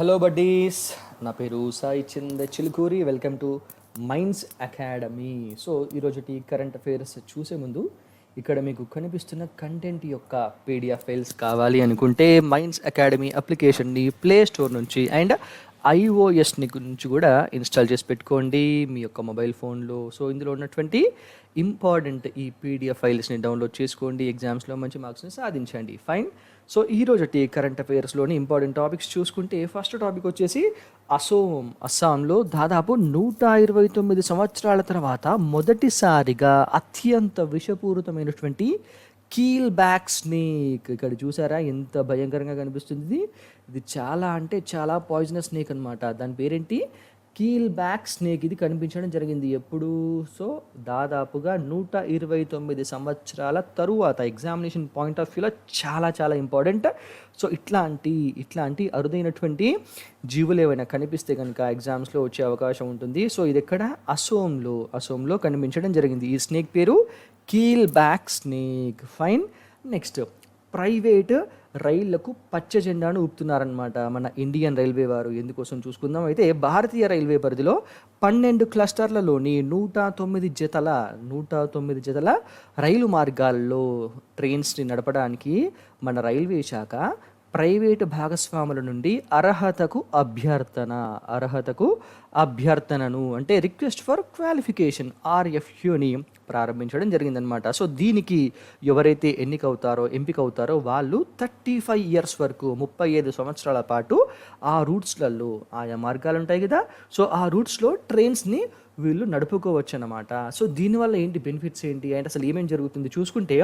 Hello buddies, నా పేరు Sai Chand Chilukuri. Welcome to minds academy. So ఈరోజుటి కరెంట్ అఫైర్స్ చూసే ముందు ఇక్కడ మీకు కనిపిస్తున్న కంటెంట్ యొక్క పీడిఎఫ్ ఫైల్స్ కావాలి అనుకుంటే మైండ్స్ అకాడమీ అప్లికేషన్ని ప్లే స్టోర్ నుంచి అండ్ ఐఓఎస్ని నుంచి కూడా ఇన్స్టాల్ చేసి పెట్టుకోండి మీ యొక్క మొబైల్ ఫోన్లో. సో ఇందులో ఉన్నటువంటి ఇంపార్టెంట్ ఈ పీడిఎఫ్ ఫైల్స్ని డౌన్లోడ్ చేసుకోండి, ఎగ్జామ్స్లో మంచి మార్క్స్ని సాధించండి. ఫైన్. సో ఈరోజుటి కరెంట్ అఫైర్స్లోని ఇంపార్టెంట్ టాపిక్స్ చూసుకుంటే ఫస్ట్ టాపిక్ వచ్చేసి అస్సాంలో దాదాపు 129 సంవత్సరాల తర్వాత మొదటిసారిగా అత్యంత విషపూరితమైనటువంటి కీల్ బ్యాక్ స్నేక్, ఇక్కడ చూసారా ఎంత భయంకరంగా కనిపిస్తుంది. ఇది చాలా అంటే చాలా పాయిజనస్ స్నేక్ అనమాట. దాని పేరేంటి? కీల్ బ్యాక్ స్నేక్. ఇది కనిపించడం జరిగింది ఎప్పుడు? సో దాదాపుగా 129 సంవత్సరాల తరువాత. ఎగ్జామినేషన్ పాయింట్ ఆఫ్ వ్యూలో చాలా చాలా ఇంపార్టెంట్. సో ఇట్లాంటి అరుదైనటువంటి జీవులు ఏవైనా కనిపిస్తే కనుక ఎగ్జామ్స్లో వచ్చే అవకాశం ఉంటుంది. సో ఇది ఎక్కడ? అసోంలో కనిపించడం జరిగింది. ఈ స్నేక్ పేరు keelback snake. Fine. Next, private రైళ్లకు పచ్చ జెండాను ఊపుతున్నారనమాట మన ఇండియన్ రైల్వే వారు. ఎందుకోసం చూసుకుందాం. అయితే భారతీయ రైల్వే పరిధిలో 12 క్లస్టర్లలోని 109 జతల రైలు మార్గాల్లో ట్రైన్స్ని నడపడానికి మన రైల్వే శాఖ ప్రైవేటు భాగస్వాముల నుండి అర్హతకు అభ్యర్థనను అంటే రిక్వెస్ట్ ఫర్ క్వాలిఫికేషన్ RFQని ప్రారంభించడం జరిగిందనమాట. సో దీనికి ఎవరైతే ఎంపిక అవుతారో వాళ్ళు 35 ఇయర్స్ వరకు 35 సంవత్సరాల పాటు ఆ రూట్స్లలో, ఆయా మార్గాలు ఉంటాయి కదా, సో ఆ రూట్స్లో ట్రైన్స్ని వీళ్ళు నడుపుకోవచ్చు అన్నమాట. సో దీనివల్ల ఏంటి బెనిఫిట్స్ ఏంటి అంటే అసలు ఏమేమి జరుగుతుంది చూసుకుంటే,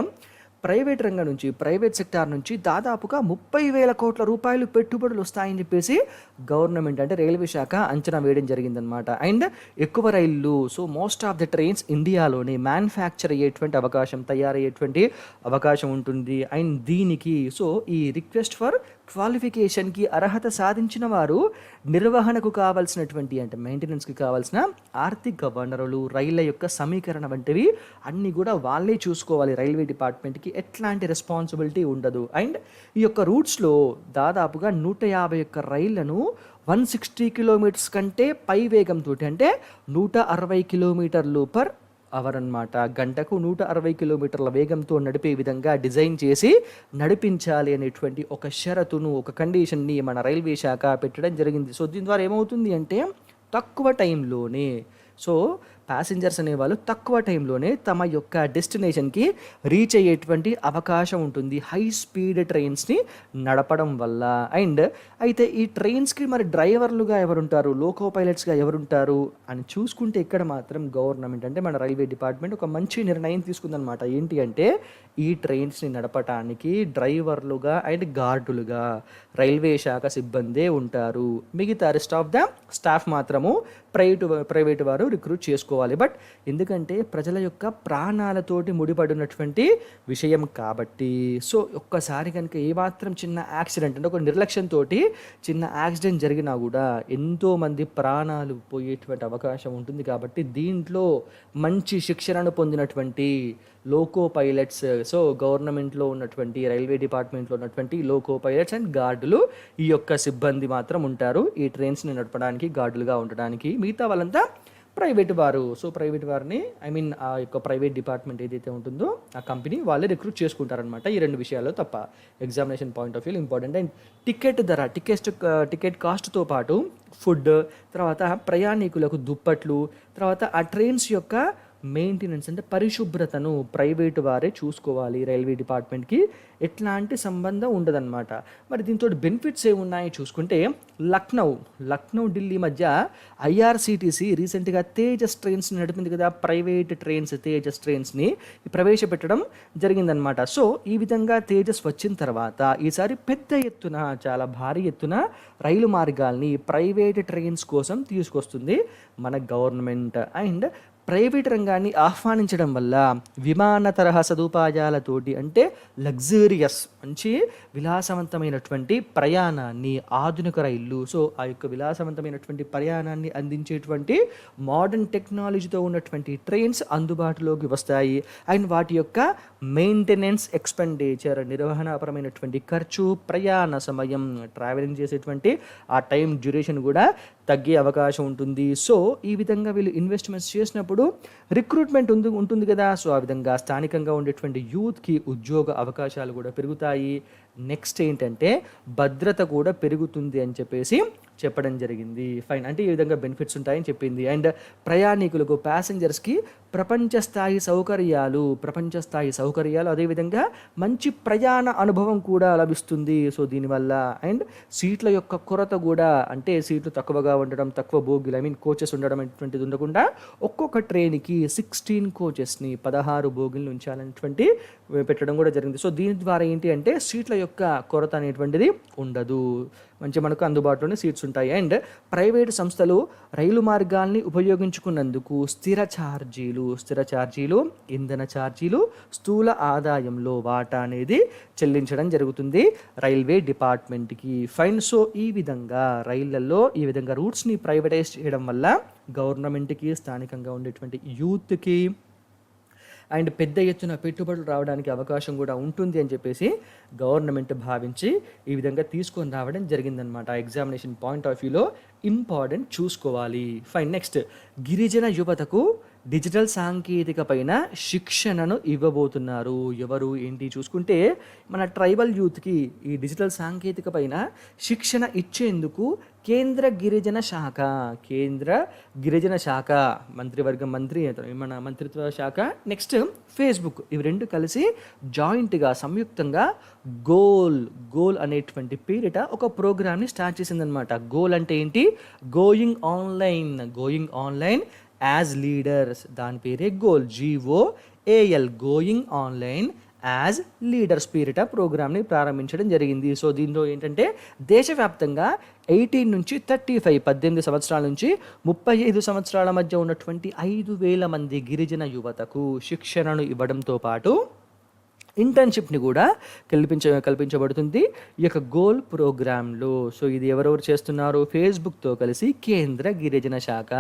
ప్రైవేట్ రంగం నుంచి, ప్రైవేట్ సెక్టార్ నుంచి దాదాపుగా 30,000 కోట్ల రూపాయలు పెట్టుబడులు వస్తాయని చెప్పేసి గవర్నమెంట్ అంటే రైల్వే శాఖ అంచనా వేయడం జరిగిందనమాట. అండ్ ఎక్కువ రైళ్ళు, so most of the trains ఇండియాలోనే మ్యానుఫ్యాక్చర్ తయారయ్యేటువంటి అవకాశం ఉంటుంది. అండ్ దీనికి సో ఈ రిక్వెస్ట్ ఫర్ క్వాలిఫికేషన్కి అర్హత సాధించిన వారు నిర్వహణకు కావాల్సినటువంటి అంటే మెయింటెనెన్స్కి కావాల్సిన ఆర్థిక వనరులు, రైళ్ల యొక్క సమీకరణ వంటివి అన్నీ కూడా వాళ్ళే చూసుకోవాలి. రైల్వే డిపార్ట్మెంట్కి ఎట్లాంటి రెస్పాన్సిబిలిటీ ఉండదు. అండ్ ఈ యొక్క రూట్స్లో దాదాపుగా 151 రైళ్లను 160 కిలోమీటర్స్ కంటే పై వేగంతో అంటే 160 కిలోమీటర్లు పర్ అవర్ అనమాట, గంటకు 160 కిలోమీటర్ల వేగంతో నడిపే విధంగా డిజైన్ చేసి నడిపించాలి అనేటువంటి ఒక షరతును, ఒక కండిషన్ని మన రైల్వే శాఖ పెట్టడం జరిగింది. సో దీని ద్వారా ఏమవుతుంది అంటే తక్కువ టైంలోనే, సో ప్యాసింజర్స్ అనేవాళ్ళు తక్కువ టైంలోనే తమ యొక్క డెస్టినేషన్కి రీచ్ అయ్యేటువంటి అవకాశం ఉంటుంది హై స్పీడ్ ట్రైన్స్ని నడపడం వల్ల. అండ్ అయితే ఈ ట్రైన్స్కి మరి డ్రైవర్లుగా ఎవరుంటారు, లోకో పైలట్స్గా ఎవరుంటారు అని చూసుకుంటే ఇక్కడ మాత్రం గవర్నమెంట్ అంటే మన రైల్వే డిపార్ట్మెంట్ ఒక మంచి నిర్ణయం తీసుకుందనమాట. ఏంటి అంటే ఈ ట్రైన్స్ని నడపటానికి డ్రైవర్లుగా అండ్ గార్డులుగా రైల్వే శాఖ సిబ్బందే ఉంటారు. మిగతా రెస్ట్ ఆఫ్ ద స్టాఫ్ మాత్రము ప్రైవేటు వారు రిక్రూట్ చేసుకోవాలి. బట్ ఎందుకంటే ప్రజల యొక్క ప్రాణాలతోటి ముడిపడినటువంటి విషయం కాబట్టి, సో ఒక్కసారి కనుక ఏమాత్రం చిన్న యాక్సిడెంట్ అంటే ఒక నిర్లక్ష్యంతో చిన్న యాక్సిడెంట్ జరిగినా కూడా ఎంతోమంది ప్రాణాలు పోయేటువంటి అవకాశం ఉంటుంది. కాబట్టి దీంట్లో మంచి శిక్షణను పొందినటువంటి లోకో పైలట్స్, సో గవర్నమెంట్లో ఉన్నటువంటి రైల్వే డిపార్ట్మెంట్లో ఉన్నటువంటి లోకో పైలట్స్ అండ్ గార్డులు ఈ యొక్క సిబ్బంది మాత్రం ఉంటారు ఈ ట్రైన్స్ని నడపడానికి, గార్డులుగా ఉండడానికి. మిగతా వాళ్ళంతా ప్రైవేట్ వారు. సో ప్రైవేట్ వారిని ఆ యొక్క ప్రైవేట్ డిపార్ట్మెంట్ ఏదైతే ఉంటుందో ఆ కంపెనీ వాళ్ళే రిక్రూట్ చేసుకుంటారనమాట. ఈ రెండు విషయాల్లో తప్ప examination point of view important. And ticket ధర, టికెట్ కాస్ట్తో పాటు ఫుడ్, తర్వాత ప్రయాణికులకు దుప్పట్లు, తర్వాత ఆ ట్రైన్స్ యొక్క మెయింటెనెన్స్ అంటే పరిశుభ్రతను ప్రైవేటు వారే చూసుకోవాలి. రైల్వే డిపార్ట్మెంట్కి ఎట్లాంటి సంబంధం ఉండదన్నమాట. మరి దీంతో బెనిఫిట్స్ ఏమున్నాయి చూసుకుంటే, లక్నో ఢిల్లీ మధ్య IRCTC రీసెంట్గా తేజస్ ట్రైన్స్ నడిపింది కదా, ప్రైవేట్ ట్రైన్స్ తేజస్ ట్రైన్స్ని ప్రవేశపెట్టడం జరిగిందనమాట. సో ఈ విధంగా తేజస్ వచ్చిన తర్వాత ఈసారి పెద్ద ఎత్తున, చాలా భారీ ఎత్తున రైలు మార్గాల్ని ప్రైవేట్ ట్రైన్స్ కోసం తీసుకొస్తుంది మన గవర్నమెంట్. అండ్ ప్రైవేట్ రంగాన్ని ఆహ్వానించడం వల్ల విమాన తరహా సదుపాయాలతోటి అంటే లగ్జూరియస్, మంచి విలాసవంతమైనటువంటి ప్రయాణాన్ని, ఆధునిక రైళ్ళు, సో ఆ యొక్క విలాసవంతమైనటువంటి ప్రయాణాన్ని అందించేటువంటి మోడర్న్ టెక్నాలజీతో ఉన్నటువంటి ట్రైన్స్ అందుబాటులోకి వస్తాయి. అండ్ వాటి యొక్క మెయింటెనెన్స్ ఎక్స్పెండిచర్, నిర్వహణపరమైనటువంటి ఖర్చు, ప్రయాణ సమయం, ట్రావెలింగ్ చేసేటువంటి ఆ టైం డ్యూరేషన్ కూడా తగ్గే అవకాశం ఉంటుంది. సో ఈ విధంగా వీళ్ళు ఇన్వెస్ట్మెంట్స్ చేసినప్పుడు రిక్రూట్మెంట్ ఉంటుంది కదా, సో ఆ విధంగా స్థానికంగా ఉండేటువంటి యూత్కి ఉద్యోగ అవకాశాలు కూడా పెరుగుతాయి. నెక్స్ట్ ఏంటంటే భద్రత కూడా పెరుగుతుంది అని చెప్పేసి చెప్పడం జరిగింది. ఫైన్, అంటే ఈ విధంగా బెనిఫిట్స్ ఉంటాయని చెప్పింది. అండ్ ప్రయాణికులకు, ప్యాసింజర్స్కి ప్రపంచ స్థాయి సౌకర్యాలు అదేవిధంగా మంచి ప్రయాణ అనుభవం కూడా లభిస్తుంది. సో దీనివల్ల అండ్ సీట్ల యొక్క కొరత కూడా, అంటే సీట్లు తక్కువగా ఉండడం, తక్కువ బోగీలు కోచెస్ ఉండడం అటువంటిది ఉండకుండా ఒక్కొక్క ట్రైన్కి 16 కోచెస్ని 16 బోగీలు ఉంచాలనేటువంటి పెట్టడం కూడా జరిగింది. సో దీని ద్వారా ఏంటి అంటే సీట్ల యొక్క కొరత అనేటువంటిది ఉండదు, మంచి మనకు అందుబాటులోనే సీట్స్ ఉంటాయి. అండ్ ప్రైవేటు సంస్థలు రైలు మార్గాల్ని ఉపయోగించుకున్నందుకు స్థిర ఛార్జీలు, ఇంధన ఛార్జీలు, స్థూల ఆదాయంలో వాటా అనేది చెల్లించడం జరుగుతుంది రైల్వే డిపార్ట్మెంట్కి. ఫైన్, సో ఈ విధంగా రైళ్లలో ఈ విధంగా రూట్స్ని ప్రైవేటైజ్ చేయడం వల్ల గవర్నమెంట్కి, స్థానికంగా ఉండేటువంటి యూత్కి అండ్ పెద్ద ఎత్తున పెట్టుబడులు రావడానికి అవకాశం కూడా ఉంటుంది అని చెప్పేసి గవర్నమెంట్ భావించి ఈ విధంగా తీసుకొని రావడం జరిగిందనమాట. ఎగ్జామినేషన్ పాయింట్ ఆఫ్ వ్యూలో ఇంపార్టెంట్ చూసుకోవాలి. ఫైన్, నెక్స్ట్ గిరిజన యువతకు డిజిటల్ సాంకేతిక పైన శిక్షణను ఇవ్వబోతున్నారు. ఎవరు ఏంటి చూసుకుంటే మన ట్రైబల్ యూత్కి ఈ డిజిటల్ సాంకేతిక పైన శిక్షణ ఇచ్చేందుకు కేంద్ర గిరిజన శాఖ మన మంత్రిత్వ శాఖ, నెక్స్ట్ ఫేస్బుక్, ఇవి రెండు కలిసి జాయింట్గా సంయుక్తంగా గోల్ అనేటువంటి పేరిట ఒక ప్రోగ్రామ్ని స్టార్ట్ చేసిందనమాట. గోల్ అంటే ఏంటి? గోయింగ్ ఆన్లైన్ యాజ్ లీడర్స్, దాని పేరే goal, GOAL, going online as leaders పేరిట ప్రోగ్రామ్ని ప్రారంభించడం జరిగింది. సో దీనిలో ఏంటంటే దేశవ్యాప్తంగా 18 నుంచి 35, 18 సంవత్సరాల నుంచి 35 సంవత్సరాల మధ్య ఉన్నటువంటి 5,000 మంది గిరిజన యువతకు శిక్షణను ఇవ్వడంతో పాటు ఇంటర్న్షిప్ని కూడా కల్పించబడుతుంది ఈ యొక్క గోల్ ప్రోగ్రాంలో. సో ఇది ఎవరెవరు చేస్తున్నారు? ఫేస్బుక్తో కలిసి కేంద్ర గిరిజన శాఖ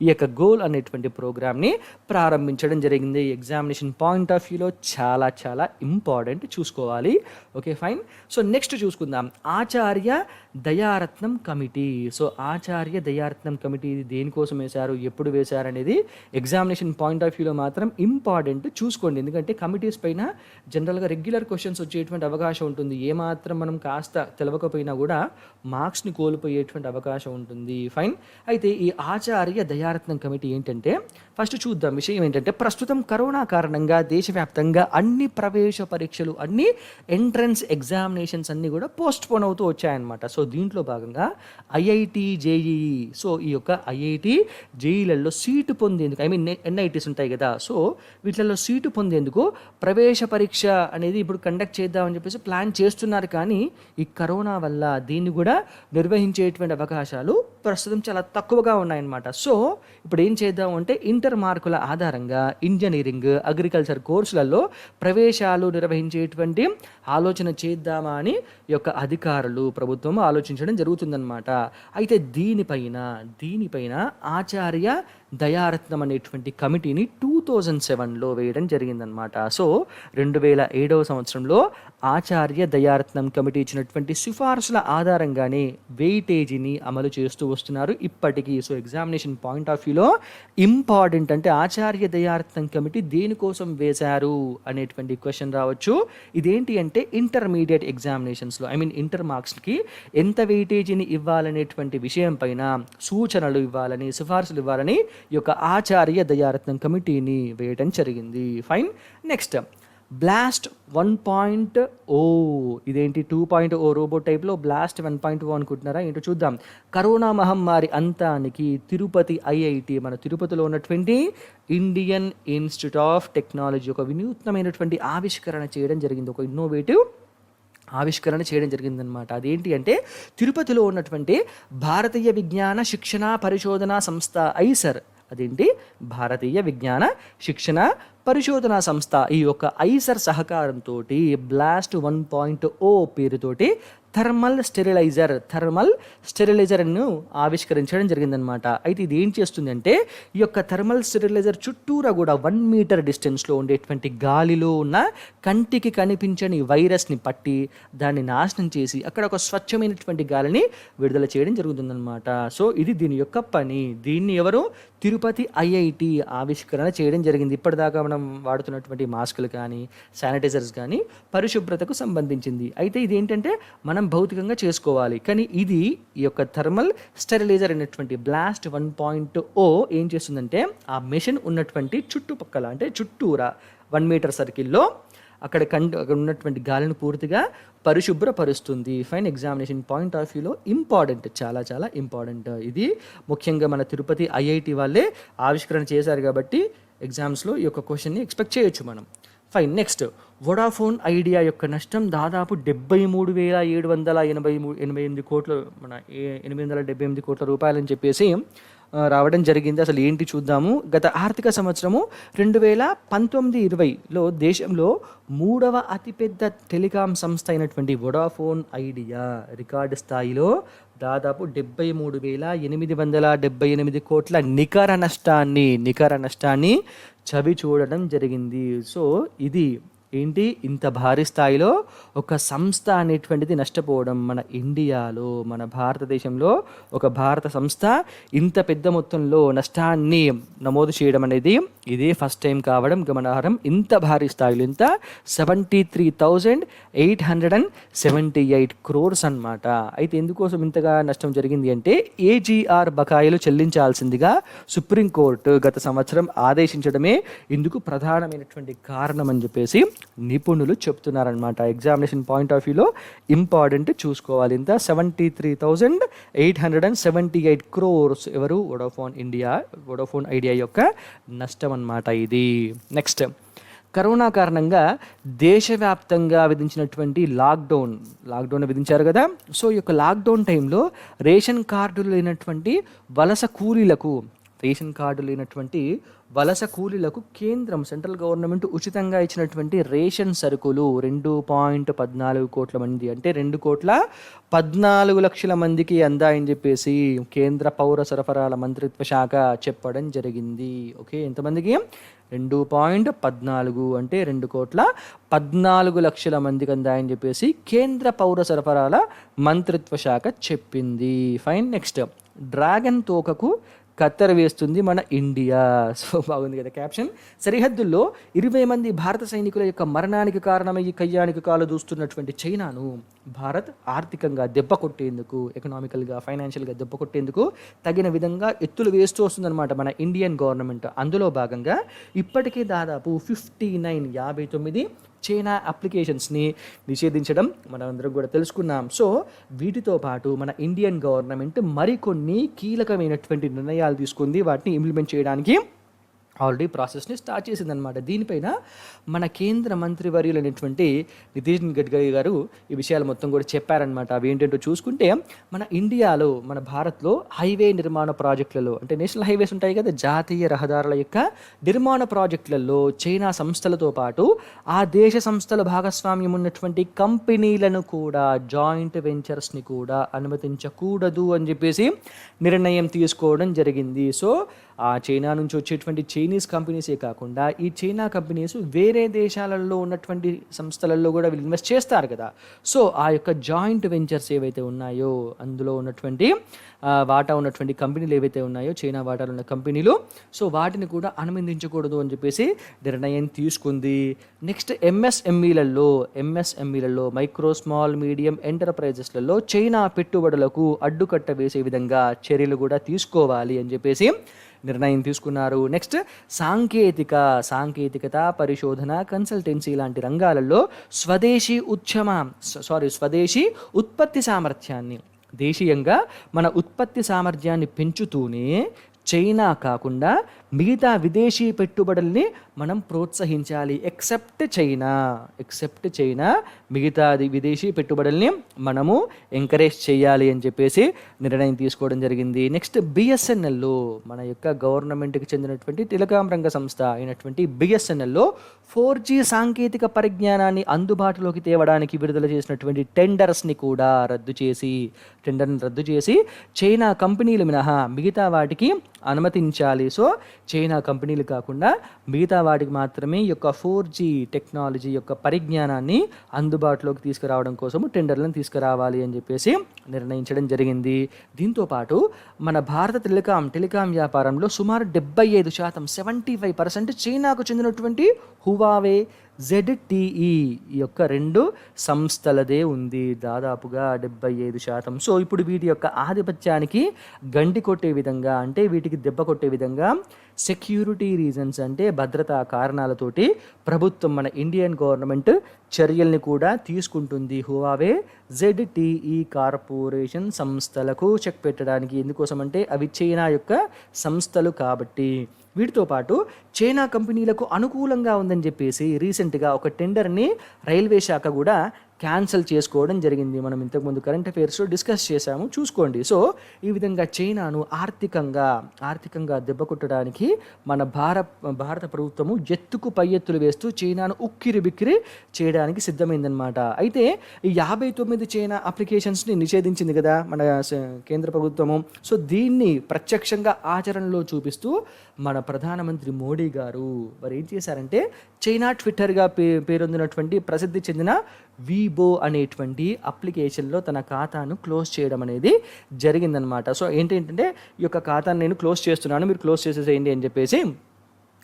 ఈ యొక్క గోల్ అనేటువంటి ప్రోగ్రామ్ని ప్రారంభించడం జరిగింది. ఎగ్జామినేషన్ పాయింట్ ఆఫ్ వ్యూలో చాలా చాలా ఇంపార్టెంట్, చూసుకోవాలి. Okay, fine. సో నెక్స్ట్ చూసుకుందాం ఆచార్య దయారత్నం కమిటీ. సో ఆచార్య దయారత్నం కమిటీ ఇది దేనికోసం వేశారు, ఎప్పుడు వేశారు అనేది ఎగ్జామినేషన్ పాయింట్ ఆఫ్ వ్యూలో మాత్రం ఇంపార్టెంట్, చూసుకోండి. ఎందుకంటే కమిటీస్ పైన జనరల్గా రెగ్యులర్ క్వశ్చన్స్ వచ్చేటువంటి అవకాశం ఉంటుంది. ఏమాత్రం మనం కాస్త తెలవకపోయినా కూడా మార్క్స్ని కోల్పోయేటువంటి అవకాశం ఉంటుంది. ఫైన్, అయితే ఈ ఆచార్య దయారత్నం కమిటీ ఏంటంటే ఫస్ట్ చూద్దాం. విషయం ఏంటంటే ప్రస్తుతం కరోనా కారణంగా దేశవ్యాప్తంగా అన్ని ప్రవేశ పరీక్షలు, అన్ని ఎంట్రన్స్ ఎగ్జామినేషన్స్ అన్నీ కూడా పోస్ట్ పోన్ అవుతూ వచ్చాయన్నమాట. సో దీంట్లో భాగంగా IIT, JEE, సో ఈ యొక్క IIT, JEEలలో సీటు పొందేందుకు, NITs ఉంటాయి కదా, సో వీటిలలో సీటు పొందేందుకు ప్రవేశ పరీక్ష అనేది ఇప్పుడు కండక్ట్ చేద్దామని చెప్పేసి ప్లాన్ చేస్తున్నారు. కానీ ఈ కరోనా వల్ల దీన్ని కూడా నిర్వహించేటువంటి అవకాశాలు ప్రస్తుతం చాలా తక్కువగా ఉన్నాయన్నమాట. సో ఇప్పుడు ఏం చేద్దాం అంటే ఇంటర్ మార్కుల ఆధారంగా ఇంజనీరింగ్, అగ్రికల్చర్ కోర్సులలో ప్రవేశాలు నిర్వహించేటువంటి ఆలోచన చేద్దామా అని ఈ యొక్క అధికారులు, ప్రభుత్వం ఆలోచించడం జరుగుతుందన్నమాట. అయితే దీనిపైన ఆచార్య దయారత్నం అనేటువంటి కమిటీని 2007లో వేయడం జరిగిందనమాట. సో 2007వ సంవత్సరంలో ఆచార్య దయారత్నం కమిటీ ఇచ్చినటువంటి సిఫార్సుల ఆధారంగానే వెయిటేజీని అమలు చేస్తూ వస్తున్నారు ఇప్పటికీ. సో ఎగ్జామినేషన్ పాయింట్ ఆఫ్ వ్యూలో ఇంపార్టెంట్, అంటే ఆచార్య దయారత్నం కమిటీ దేనికోసం వేశారు అనేటువంటి క్వశ్చన్ రావచ్చు. ఇదేంటి అంటే ఇంటర్మీడియట్ ఎగ్జామినేషన్స్లో ఇంటర్ మార్క్స్కి ఎంత వెయిటేజీని ఇవ్వాలనేటువంటి విషయం పైన సూచనలు ఇవ్వాలని, సిఫార్సులు ఇవ్వాలని ఈ యొక్క ఆచార్య దయారత్నం కమిటీని వేయడం జరిగింది. Fine, next blast 1.0. ఇదేంటి 2.0 రోబోట్ టైప్లో బ్లాస్ట్ 1.0 అనుకుంటున్నారా ఏంటో చూద్దాం. కరోనా మహమ్మారి అంతానికి తిరుపతి IIT, మన తిరుపతిలో ఉన్నటువంటి ఇండియన్ ఇన్స్టిట్యూట్ ఆఫ్ టెక్నాలజీ ఒక వినూత్నమైనటువంటి ఆవిష్కరణ చేయడం జరిగింది, ఒక ఇన్నోవేటివ్ ఆవిష్కరణ చేయడం జరిగిందనమాట. అదేంటి అంటే తిరుపతిలో ఉన్నటువంటి భారతీయ విజ్ఞాన శిక్షణ పరిశోధన సంస్థ IISER, అదేంటి భారతీయ విజ్ఞాన శిక్షణ పరిశోధనా సంస్థ ఈ యొక్క ఐసర్ సహకారంతో బ్లాస్ట్ 1.0 పేరుతోటి థర్మల్ స్టెరిలైజర్ను ఆవిష్కరించడం జరిగిందనమాట. అయితే ఇది ఏం చేస్తుందంటే ఈ యొక్క థర్మల్ స్టెరిలైజర్ చుట్టూరా కూడా 1 మీటర్ డిస్టెన్స్లో ఉండేటువంటి గాలిలో ఉన్న కంటికి కనిపించని వైరస్ని పట్టి దాన్ని నాశనం చేసి అక్కడ ఒక స్వచ్ఛమైనటువంటి గాలిని విడుదల చేయడం జరుగుతుందన్నమాట. సో ఇది దీని యొక్క పని. దీన్ని ఎవరు తిరుపతి ఐఐటి ఆవిష్కరణ చేయడం జరిగింది. ఇప్పటిదాకా మనం వాడుతున్నటువంటి మాస్కులు కానీ శానిటైజర్స్ కానీ పరిశుభ్రతకు సంబంధించింది. అయితే ఇది ఏంటంటే మనం భౌతికంగా చేసుకోవాలి. కానీ ఇది ఈ యొక్క థర్మల్ స్టెరిలైజర్ అనేటువంటి బ్లాస్ట్ 1.0 ఏం చేస్తుందంటే ఆ మెషిన్ ఉన్నటువంటి చుట్టుపక్కల అంటే చుట్టూరా 1 మీటర్ సర్కిల్లో అక్కడ ఉన్నటువంటి గాలిని పూర్తిగా పరిశుభ్రపరుస్తుంది. ఫైన్ ఎగ్జామినేషన్ పాయింట్ ఆఫ్ వ్యూలో ఇంపార్టెంట్, చాలా చాలా ఇంపార్టెంట్. ఇది ముఖ్యంగా మన తిరుపతి ఐఐటి వాళ్ళే ఆవిష్కరణ చేశారు కాబట్టి ఎగ్జామ్స్లో ఈ యొక్క క్వశ్చన్ని ఎక్స్పెక్ట్ చేయొచ్చు మనం. ఫైన్. నెక్స్ట్, వొడాఫోన్ ఐడియా యొక్క నష్టం దాదాపు 73,788 కోట్ల 878 కోట్ల రూపాయలని చెప్పేసి రావడం జరిగింది. అసలు ఏంటి చూద్దాము. గత ఆర్థిక సంవత్సరము 2019-20లో దేశంలో 3వ అతిపెద్ద టెలికాం సంస్థ అయినటువంటి వొడాఫోన్ ఐడియా రికార్డు స్థాయిలో దాదాపు 73,878 కోట్ల నికర నష్టాన్ని చవి చూడడం జరిగింది. సో ఇది ఏంటి, ఇంత భారీ స్థాయిలో ఒక సంస్థ అనేటువంటిది నష్టపోవడం మన ఇండియాలో, మన భారతదేశంలో ఒక భారత సంస్థ ఇంత పెద్ద మొత్తంలో నష్టాన్ని నమోదు చేయడం అనేది ఇదే ఫస్ట్ టైం కావడం గమనార్హం. ఇంత భారీ స్థాయిలో ఇంత 73,878 crores అన్నమాట. అయితే ఎందుకోసం ఇంతగా నష్టం జరిగింది అంటే ఏజీఆర్ బకాయిలు చెల్లించాల్సిందిగా సుప్రీంకోర్టు గత సంవత్సరం ఆదేశించడమే ఇందుకు ప్రధానమైనటువంటి కారణం అని చెప్పేసి నిపుణులు చెప్తున్నారనమాట. ఎగ్జామినేషన్ పాయింట్ ఆఫ్ వ్యూలో ఇంపార్టెంట్ చూసుకోవాలి. ఇంత 73,878 crores ఎవరు వొడాఫోన్ ఐడియా యొక్క నష్టం అన్నమాట ఇది. నెక్స్ట్, కరోనా కారణంగా దేశవ్యాప్తంగా విధించినటువంటి లాక్డౌన్ విధించారు కదా. సో ఈ యొక్క లాక్డౌన్ టైంలో రేషన్ కార్డులు లేనటువంటి వలస కూలీలకు కేంద్రం సెంట్రల్ గవర్నమెంట్ ఉచితంగా ఇచ్చినటువంటి రేషన్ సరుకులు 2.14 కోట్ల మంది అంటే 2,14,00,000 మందికి అందాయని చెప్పేసి కేంద్ర పౌర సరఫరాల మంత్రిత్వ శాఖ చెప్పడం జరిగింది. ఓకే, ఎంతమందికి? 2.14 అంటే 2,14,00,000 మందికి అందాయని చెప్పేసి కేంద్ర పౌర సరఫరాల మంత్రిత్వ శాఖ చెప్పింది. ఫైన్. నెక్స్ట్, డ్రాగన్ తోకకు కత్తెర వేస్తుంది మన ఇండియా. సో బాగుంది కదా క్యాప్షన్. సరిహద్దుల్లో 20 మంది భారత సైనికుల యొక్క మరణానికి కారణమయ్యి కయ్యానికి కాలు దూస్తున్నటువంటి చైనాను భారత్ ఆర్థికంగా దెబ్బ కొట్టేందుకు, ఎకనామికల్గా ఫైనాన్షియల్గా దెబ్బ కొట్టేందుకు తగిన విధంగా ఎత్తులు వేస్తూ వస్తుందన్నమాట మన ఇండియన్ గవర్నమెంట్. అందులో భాగంగా ఇప్పటికే దాదాపు 59 చైనా అప్లికేషన్స్ని నిషేధించడం మనందరం కూడా తెలుసుకున్నాం. సో వీటితో పాటు మన ఇండియన్ గవర్నమెంట్ మరికొన్ని కీలకమైనటువంటి నిర్ణయాలు తీసుకుంది. వాటిని ఇంప్లిమెంట్ చేయడానికి ఆల్రెడీ ప్రాసెస్ని స్టార్ట్ చేసిందనమాట. దీనిపైన మన కేంద్ర మంత్రివర్యులైనటువంటి నితిన్ గడ్కరీ గారు ఈ విషయాలు మొత్తం కూడా చెప్పారనమాట. అవి ఏంటంటో చూసుకుంటే, మన ఇండియాలో, మన భారత్లో హైవే నిర్మాణ ప్రాజెక్టులలో అంటే నేషనల్ హైవేస్ ఉంటాయి కదా, జాతీయ రహదారుల యొక్క నిర్మాణ ప్రాజెక్టులలో చైనా సంస్థలతో పాటు ఆ దేశ సంస్థల భాగస్వామ్యం ఉన్నటువంటి కంపెనీలను కూడా, జాయింట్ వెంచర్స్ని కూడా అనుమతించకూడదు అని చెప్పేసి నిర్ణయం తీసుకోవడం జరిగింది. సో ఆ చైనా నుంచి వచ్చేటువంటి చైనీస్ కంపెనీసే కాకుండా ఈ చైనా కంపెనీస్ వేరే దేశాలలో ఉన్నటువంటి సంస్థలలో కూడా వీళ్ళు ఇన్వెస్ట్ చేస్తారు కదా. సో ఆ యొక్క జాయింట్ వెంచర్స్ ఏవైతే ఉన్నాయో, అందులో ఉన్నటువంటి వాటా ఉన్నటువంటి కంపెనీలు ఏవైతే ఉన్నాయో, చైనా వాటాలు ఉన్న కంపెనీలు, సో వాటిని కూడా అనుమతించకూడదు అని చెప్పేసి నిర్ణయం తీసుకుంది. నెక్స్ట్, ఎంఎస్ఎంఈలలో మైక్రో స్మాల్ మీడియం ఎంటర్ప్రైజెస్లలో చైనా పెట్టుబడులకు అడ్డుకట్ట వేసే విధంగా చర్యలు కూడా తీసుకోవాలి అని చెప్పేసి నిర్ణయం తీసుకున్నారు. నెక్స్ట్, సాంకేతికత, పరిశోధన, కన్సల్టెన్సీ లాంటి రంగాలలో స్వదేశీ ఉత్పత్తి సామర్థ్యాన్ని, దేశీయంగా మన ఉత్పత్తి సామర్థ్యాన్ని పెంచుతూనే చైనా కాకుండా మిగతా విదేశీ పెట్టుబడుల్ని మనం ప్రోత్సహించాలి. ఎక్సెప్ట్ చైనా మిగతా విదేశీ పెట్టుబడుల్ని మనము ఎంకరేజ్ చేయాలి అని చెప్పేసి నిర్ణయం తీసుకోవడం జరిగింది. నెక్స్ట్ బిఎస్ఎన్ఎల్లో మన యొక్క గవర్నమెంట్కి చెందినటువంటి టెలికాం రంగ సంస్థ అయినటువంటి బిఎస్ఎన్ఎల్లో 4G సాంకేతిక పరిజ్ఞానాన్ని అందుబాటులోకి తేవడానికి విడుదల చేసినటువంటి టెండర్ని రద్దు చేసి చైనా కంపెనీలు మినహా మిగతా వాటికి అనుమతించాలి. సో చైనా కంపెనీలు కాకుండా మిగతా వాటికి మాత్రమే ఈ యొక్క 4G టెక్నాలజీ యొక్క పరిజ్ఞానాన్ని అందుబాటులోకి తీసుకురావడం కోసం టెండర్లను తీసుకురావాలి అని చెప్పేసి నిర్ణయించడం జరిగింది. దీంతోపాటు మన భారత టెలికాం వ్యాపారంలో సుమారు 75% 75% చైనాకు చెందినటువంటి హువావే ZTE ఈ యొక్క 2 సంస్థలదే ఉంది, దాదాపుగా 75%. సో ఇప్పుడు వీటి యొక్క ఆధిపత్యానికి గండి కొట్టే విధంగా, అంటే వీటికి దెబ్బ కొట్టే విధంగా సెక్యూరిటీ రీజన్స్ అంటే భద్రతా కారణాలతోటి ప్రభుత్వం మన ఇండియన్ గవర్నమెంట్ చర్యల్ని కూడా తీసుకుంటుంది. హువావే ZTE కార్పొరేషన్ సంస్థలకు చెక్ పెట్టడానికి. ఎందుకోసం అంటే అవి చైనా యొక్క సంస్థలు కాబట్టి. వీటితో పాటు చైనా కంపెనీలకు అనుకూలంగా ఉందని చెప్పేసి రీసెంట్గా ఒక టెండర్ని రైల్వే శాఖ కూడా క్యాన్సిల్ చేసుకోవడం జరిగింది. మనం ఇంతకుముందు కరెంట్ అఫైర్స్లో డిస్కస్ చేశాము, చూసుకోండి. సో ఈ విధంగా చైనాను ఆర్థికంగా దెబ్బ కొట్టడానికి మన భారత ప్రభుత్వము ఎత్తుకు పై ఎత్తులు వేస్తూ చైనాను ఉక్కిరి బిక్కిరి చేయడానికి సిద్ధమైందనమాట. అయితే ఈ 59 చైనా అప్లికేషన్స్ని నిషేధించింది కదా మన కేంద్ర ప్రభుత్వము. సో దీన్ని ప్రత్యక్షంగా ఆచరణలో చూపిస్తూ మన ప్రధానమంత్రి మోడీ గారు వారు ఏం చేశారంటే చైనా ట్విట్టర్గా పేరొందినటువంటి ప్రసిద్ధి చెందిన వీబో అనేటువంటి అప్లికేషన్లో తన ఖాతాను క్లోజ్ చేయడం అనేది జరిగిందనమాట. సో ఏంటంటే ఈ యొక్క ఖాతాను నేను క్లోజ్ చేస్తున్నాను, మీరు క్లోజ్ చేసేసేయండి అని చెప్పేసి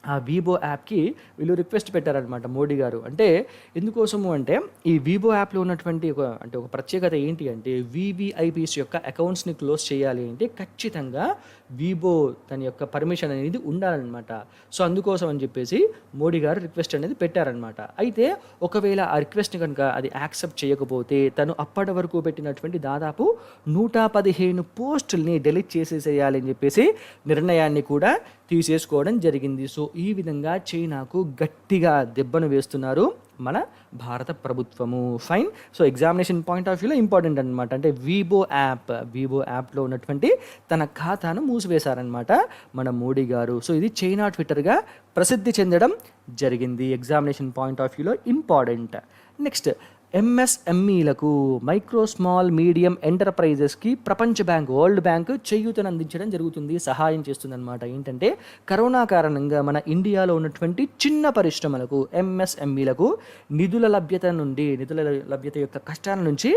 ఆ వీబో యాప్కి వీళ్ళు రిక్వెస్ట్ పెట్టారనమాట మోడీ గారు. అంటే ఎందుకోసము అంటే ఈ వీబో యాప్లో ఉన్నటువంటి ఒక ప్రత్యేకత ఏంటి అంటే VVIPs యొక్క అకౌంట్స్ని క్లోజ్ చేయాలి అంటే ఖచ్చితంగా వీబో తన యొక్క పర్మిషన్ అనేది ఉండాలన్నమాట. సో అందుకోసం అని చెప్పేసి మోడీ గారు రిక్వెస్ట్ అనేది పెట్టారనమాట. అయితే ఒకవేళ ఆ రిక్వెస్ట్ని కనుక అది యాక్సెప్ట్ చేయకపోతే తను అప్పటి వరకు పెట్టినటువంటి దాదాపు 115 పోస్టుల్ని డెలీట్ చేసేసేయాలి అని చెప్పేసి నిర్ణయాన్ని కూడా తీసేసుకోవడం జరిగింది. సో ఈ విధంగా చైనాకు గట్టిగా దెబ్బను వేస్తున్నారు మన భారత ప్రభుత్వము. Fine. So examination point of వ్యూలో ఇంపార్టెంట్ అనమాట. అంటే వీబో యాప్లో ఉన్నటువంటి తన ఖాతాను మూసివేశారనమాట మన మోడీ గారు. సో ఇది చైనా ట్విట్టర్గా ప్రసిద్ధి చెందడం జరిగింది. ఎగ్జామినేషన్ పాయింట్ ఆఫ్ వ్యూలో ఇంపార్టెంట్. నెక్స్ట్ MSMEలకు మైక్రో స్మాల్ మీడియం ఎంటర్ప్రైజెస్కి ప్రపంచ బ్యాంక్ వరల్డ్ బ్యాంక్ చేయూతను అందించడం జరుగుతుంది, సహాయం చేస్తుందన్నమాట. ఏంటంటే కరోనా కారణంగా మన ఇండియాలో ఉన్నటువంటి చిన్న పరిశ్రమలకు MSMEలకు నిధుల లభ్యత యొక్క కష్టాల నుంచి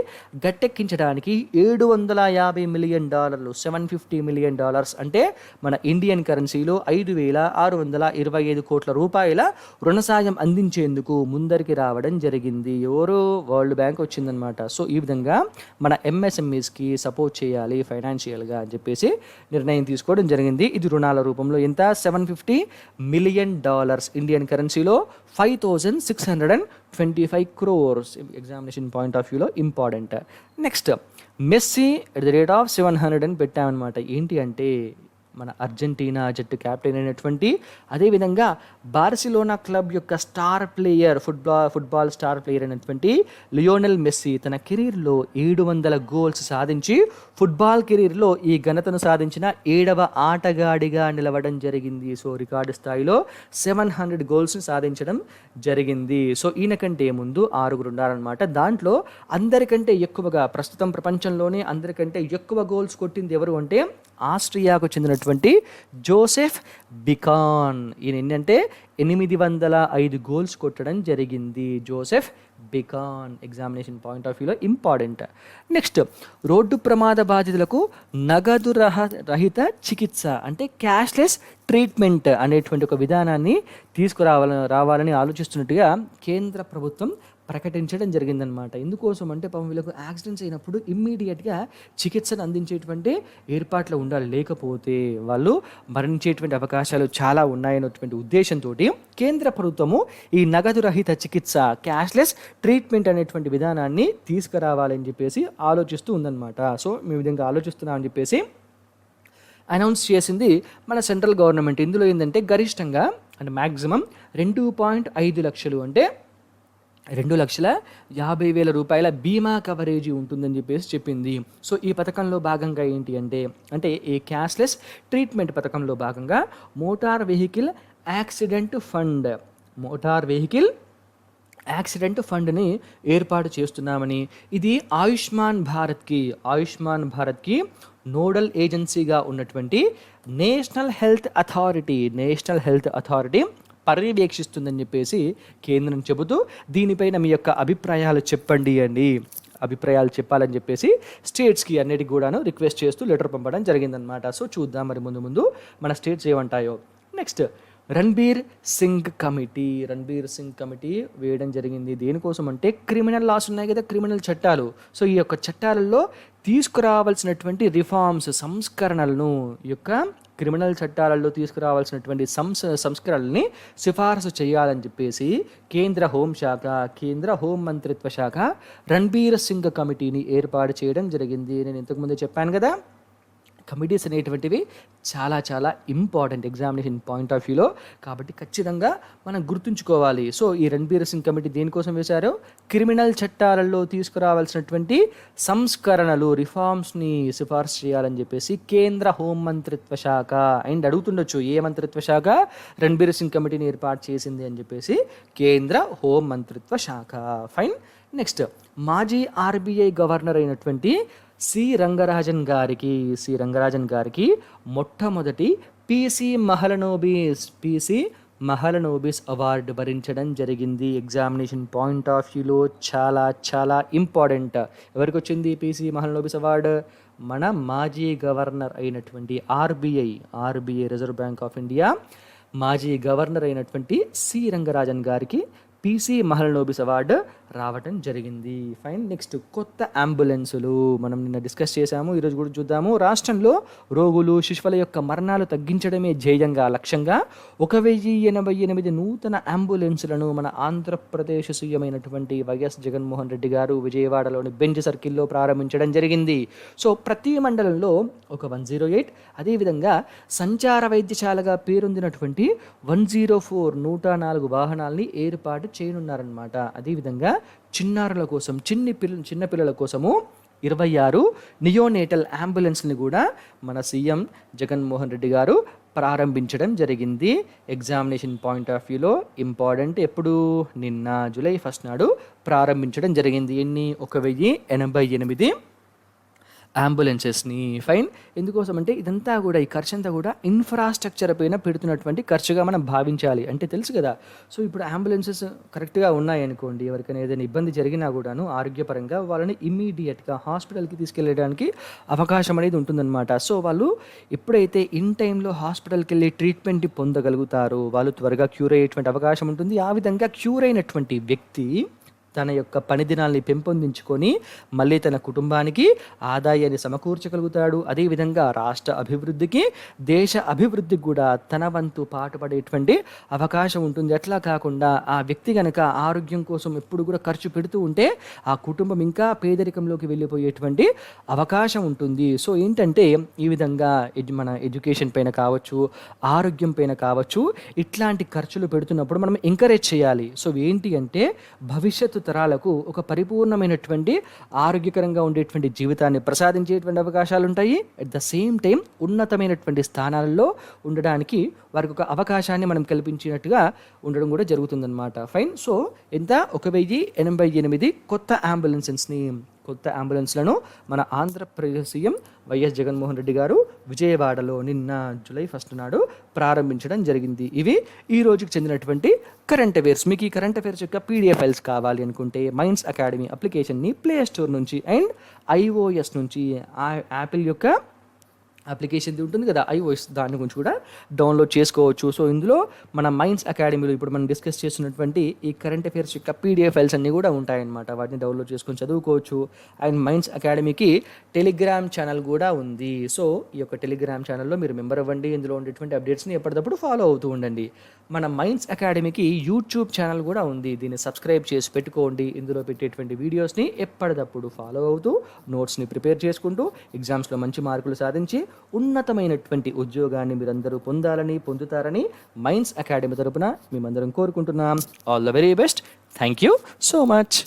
గట్టెక్కించడానికి $750 మిలియన్, $750 మిలియన్ అంటే మన ఇండియన్ కరెన్సీలో 5,625 కోట్ల రూపాయల రుణ సాయం అందించేందుకు ముందరికి రావడం జరిగింది. ఎవరు? వరల్డ్ బ్యాంక్ వచ్చిందనమాట. సో ఈ విధంగా మన MSMEస్కి సపోర్ట్ చేయాలి ఫైనాన్షియల్గా అని చెప్పేసి నిర్ణయం తీసుకోవడం జరిగింది. ఇది రుణాల రూపంలో ఎంత? $750 మిలియన్, ఇండియన్ కరెన్సీలో 5,625 crores. ఎగ్జామినేషన్ పాయింట్ ఆఫ్ వ్యూలో ఇంపార్టెంట్. నెక్స్ట్ మెస్సీ @700 అని పెట్టామన్నమాట. ఏంటి అంటే మన అర్జెంటీనా జట్టు కెప్టెన్ అయినటువంటి, అదేవిధంగా బార్సిలోనా క్లబ్ యొక్క ఫుట్బాల్ స్టార్ ప్లేయర్ అయినటువంటి లియోనెల్ మెస్సీ తన కెరీర్లో 700 గోల్స్ సాధించి ఫుట్బాల్ కెరీర్లో ఈ ఘనతను సాధించిన 7వ ఆటగాడిగా నిలవడం జరిగింది. సో రికార్డు స్థాయిలో 700 గోల్స్ని సాధించడం జరిగింది. సో ఈయన కంటే ముందు 6 ఉన్నారనమాట. దాంట్లో అందరికంటే ఎక్కువగా ప్రస్తుతం ప్రపంచంలోనే అందరికంటే ఎక్కువ గోల్స్ కొట్టింది ఎవరు అంటే ఆస్ట్రియాకు చెందినటువంటి జోసెఫ్ బికాన్. ఈయన ఏంటంటే 805 గోల్స్ కొట్టడం జరిగింది. Joseph beacon. Examination point of వ్యూలో ఇంపార్టెంట్. నెక్స్ట్ రోడ్డు ప్రమాద బాధితులకు నగదు రహిత చికిత్స అంటే క్యాష్లెస్ ట్రీట్మెంట్ అనేటువంటి ఒక విధానాన్ని రావాలని ఆలోచిస్తున్నట్టుగా కేంద్ర ప్రభుత్వం ప్రకటించడం జరిగిందనమాట. ఎందుకోసం అంటే పాపం వీళ్ళకు యాక్సిడెంట్స్ అయినప్పుడు ఇమ్మీడియట్గా చికిత్సను అందించేటువంటి ఏర్పాట్లు ఉండాలి, లేకపోతే వాళ్ళు మరణించేటువంటి అవకాశాలు చాలా ఉన్నాయన్నటువంటి ఉద్దేశంతో కేంద్ర ప్రభుత్వము ఈ నగదు రహిత చికిత్స క్యాష్లెస్ ట్రీట్మెంట్ అనేటువంటి విధానాన్ని తీసుకురావాలని చెప్పేసి ఆలోచిస్తూ ఉందన్నమాట. సో మీ విధంగా ఆలోచిస్తున్నామని చెప్పేసి అనౌన్స్ చేసింది మన సెంట్రల్ గవర్నమెంట్. ఇందులో ఏంటంటే గరిష్టంగా అంటే మ్యాక్సిమం 2.5 లక్షలు అంటే 2,50,000 రూపాయల బీమా కవరేజీ ఉంటుందని చెప్పేసి చెప్పింది. సో ఈ పథకంలో భాగంగా ఏంటి అంటే ఈ క్యాష్లెస్ ట్రీట్మెంట్ పథకంలో భాగంగా మోటార్ వెహికల్ యాక్సిడెంట్ ఫండ్ని ఏర్పాటు చేస్తున్నామని, ఇది ఆయుష్మాన్ భారత్కి నోడల్ ఏజెన్సీగా ఉన్నటువంటి నేషనల్ హెల్త్ అథారిటీ పర్యవేక్షిస్తుందని చెప్పేసి కేంద్రం చెబుతూ, దీనిపైన మీ యొక్క అభిప్రాయాలు చెప్పాలని చెప్పేసి స్టేట్స్కి అన్నిటికి కూడాను రిక్వెస్ట్ చేస్తూ లెటర్ పంపడం జరిగిందనమాట. సో చూద్దాం మరి ముందు మన స్టేట్స్ ఏమంటాయో. నెక్స్ట్ రణ్బీర్ సింగ్ కమిటీ వేయడం జరిగింది. దేనికోసం అంటే క్రిమినల్ లాస్ ఉన్నాయి కదా, క్రిమినల్ చట్టాలు. సో ఈ యొక్క చట్టాలలో తీసుకురావాల్సినటువంటి రిఫార్మ్స్, సంస్కరణలను, ఈ యొక్క క్రిమినల్ చట్టాలలో తీసుకురావాల్సినటువంటి సంస్కరణల్ని సిఫారసు చేయాలని చెప్పేసి కేంద్ర హోం మంత్రిత్వ శాఖ రణ్బీర్ సింగ్ కమిటీని ఏర్పాటు చేయడం జరిగింది. నేను ఇంతకుముందే చెప్పాను కదా, కమిటీస్ అనేటువంటివి చాలా చాలా ఇంపార్టెంట్ ఎగ్జామినేషన్ పాయింట్ ఆఫ్ వ్యూలో, కాబట్టి ఖచ్చితంగా మనం గుర్తుంచుకోవాలి. సో ఈ రణ్బీర్ సింగ్ కమిటీ దేనికోసం వేశారు? క్రిమినల్ చట్టాలలో తీసుకురావాల్సినటువంటి సంస్కరణలు, రిఫార్మ్స్ని సిఫార్సు చేయాలని చెప్పేసి కేంద్ర హోం మంత్రిత్వ శాఖ. అండ్ అడుగుతుండొచ్చు, ఏ మంత్రిత్వ శాఖ రణ్బీర్ సింగ్ కమిటీని ఏర్పాటు చేసింది అని చెప్పేసి కేంద్ర హోం మంత్రిత్వ శాఖ. ఫైన్. నెక్స్ట్ మాజీ ఆర్బీఐ గవర్నర్ అయినటువంటి సి రంగరాజన్ గారికి మొట్టమొదటి పీసీ మహలనోబిస్ అవార్డు భరించడం జరిగింది. ఎగ్జామినేషన్ పాయింట్ ఆఫ్ వ్యూలో చాలా చాలా ఇంపార్టెంట్. ఎవరికి వచ్చింది పీసీ మహలనోబిస్ అవార్డు? మన మాజీ గవర్నర్ అయినటువంటి RBI reserve bank of India మాజీ గవర్నర్ అయినటువంటి సి రంగరాజన్ గారికి పీసీ మహలనోబిస్ అవార్డు రావటం జరిగింది. ఫైన్. నెక్స్ట్ కొత్త అంబులెన్సులు మనం నిన్న డిస్కస్ చేశాము, ఈరోజు కూడా చూద్దాము. రాష్ట్రంలో రోగులు, శిశువుల యొక్క మరణాలు తగ్గించడమే లక్ష్యంగా 1088 నూతన అంబులెన్సులను మన ఆంధ్రప్రదేశ్ సీఎమైనటువంటి వైఎస్ జగన్మోహన్ రెడ్డి గారు విజయవాడలోని బెంచ్ సర్కిల్లో ప్రారంభించడం జరిగింది. సో ప్రతి మండలంలో ఒక 108, అదేవిధంగా సంచార వైద్యశాలగా పేరొందినటువంటి 104 104 వాహనాల్ని ఏర్పాటు చేయనున్నారనమాట. అదేవిధంగా చిన్నారుల కోసం, చిన్న పిల్లల కోసము 26 నియోనేటల్ అంబులెన్స్ని కూడా మన సీఎం జగన్మోహన్ రెడ్డి గారు ప్రారంభించడం జరిగింది. ఎగ్జామినేషన్ పాయింట్ ఆఫ్ వ్యూలో ఇంపార్టెంట్. ఎప్పుడు? నిన్న జూలై 1 నాడు ప్రారంభించడం జరిగింది. ఎన్ని? 1088 అంబులెన్సెస్ని. ఫైన్. ఎందుకోసం అంటే ఇదంతా కూడా, ఈ ఖర్చు అంతా కూడా ఇన్ఫ్రాస్ట్రక్చర్ పైన పెడుతున్నటువంటి ఖర్చుగా మనం భావించాలి. అంటే తెలుసు కదా, సో ఇప్పుడు అంబులెన్సెస్ కరెక్ట్గా ఉన్నాయనుకోండి, ఎవరికైనా ఏదైనా ఇబ్బంది జరిగినా కూడాను ఆరోగ్యపరంగా వాళ్ళని ఇమ్మీడియట్గా హాస్పిటల్కి తీసుకెళ్ళడానికి అవకాశం అనేది ఉంటుందన్నమాట. సో వాళ్ళు ఎప్పుడైతే ఇన్ టైంలో హాస్పిటల్కి వెళ్ళి ట్రీట్మెంట్ పొందగలుగుతారో వాళ్ళు త్వరగా క్యూర్ అయ్యేటువంటి అవకాశం ఉంటుంది. ఆ విధంగా క్యూర్ అయినటువంటి వ్యక్తి తన యొక్క పని దినాల్ని పెంపొందించుకొని మళ్ళీ తన కుటుంబానికి ఆదాయాన్ని సమకూర్చగలుగుతాడు. అదేవిధంగా రాష్ట్ర అభివృద్ధికి, దేశ అభివృద్ధికి కూడా తన వంతు పాటుపడేటువంటి అవకాశం ఉంటుంది. అట్లా కాకుండా ఆ వ్యక్తి కనుక ఆరోగ్యం కోసం ఎప్పుడు కూడా ఖర్చు పెడుతూ ఉంటే ఆ కుటుంబం ఇంకా పేదరికంలోకి వెళ్ళిపోయేటువంటి అవకాశం ఉంటుంది. సో ఏంటంటే ఈ విధంగా మన ఎడ్యుకేషన్ పైన కావచ్చు, ఆరోగ్యం పైన కావచ్చు, ఇట్లాంటి ఖర్చులు పెడుతున్నప్పుడు మనం ఎంకరేజ్ చేయాలి. సో ఏంటి అంటే భవిష్యత్తు తరాలకు ఒక పరిపూర్ణమైనటువంటి ఆరోగ్యకరంగా ఉండేటువంటి జీవితాన్ని ప్రసాదించేటువంటి అవకాశాలు ఉంటాయి. అట్ ద సేమ్ టైం ఉన్నతమైనటువంటి స్థానాలలో ఉండడానికి వారికి ఒక అవకాశాన్ని మనం కల్పించినట్టుగా ఉండడం కూడా జరుగుతుందన్నమాట. ఫైన్. సో ఎంత? 1088 కొత్త అంబులెన్స్లను మన ఆంధ్రప్రదేశ్ సీఎం వైఎస్ జగన్మోహన్ రెడ్డి గారు విజయవాడలో నిన్న జూలై 1 నాడు ప్రారంభించడం జరిగింది. ఇవి ఈ రోజుకి చెందినటువంటి కరెంట్ అఫైర్స్. మీకు ఈ కరెంట్ అఫైర్స్ యొక్క పీడిఎఫ్ ఫైల్స్ కావాలి అనుకుంటే మైండ్స్ అకాడమీ అప్లికేషన్ని ప్లే స్టోర్ నుంచి అండ్ ఐఓఎస్ నుంచి, యాపిల్ యొక్క అప్లికేషన్ ఉంటుంది కదా iOS, దాని గురించి కూడా డౌన్లోడ్ చేసుకోవచ్చు. సో ఇందులో మన మైండ్స్ అకాడమీలో ఇప్పుడు మనం డిస్కస్ చేస్తున్నటువంటి ఈ కరెంట్ అఫైర్స్ యొక్క పీడిఎఫ్ ఫైల్స్ అన్నీ కూడా ఉంటాయన్నమాట. వాటిని డౌన్లోడ్ చేసుకొని చదువుకోవచ్చు. అండ్ మైండ్స్ అకాడమీకి టెలిగ్రామ్ ఛానల్ కూడా ఉంది. సో ఈ యొక్క టెలిగ్రామ్ ఛానల్లో మీరు మెంబర్ అవ్వండి. ఇందులో ఉండేటువంటి అప్డేట్స్ని ఎప్పటికప్పుడు ఫాలో అవుతూ ఉండండి. మన మైండ్స్ అకాడమీకి యూట్యూబ్ ఛానల్ కూడా ఉంది. దీన్ని సబ్స్క్రైబ్ చేసి పెట్టుకోండి. ఇందులో పెట్టేటువంటి వీడియోస్ని ఎప్పటికప్పుడు ఫాలో అవుతూ నోట్స్ని ప్రిపేర్ చేసుకుంటూ ఎగ్జామ్స్లో మంచి మార్కులు సాధించి ఉన్నతమైనటువంటి ఉద్యోగాన్ని మీరందరూ పొందుతారని మైండ్స్ అకాడమీ తరపున మేమందరం కోరుకుంటున్నాం. All the very best. Thank you so much.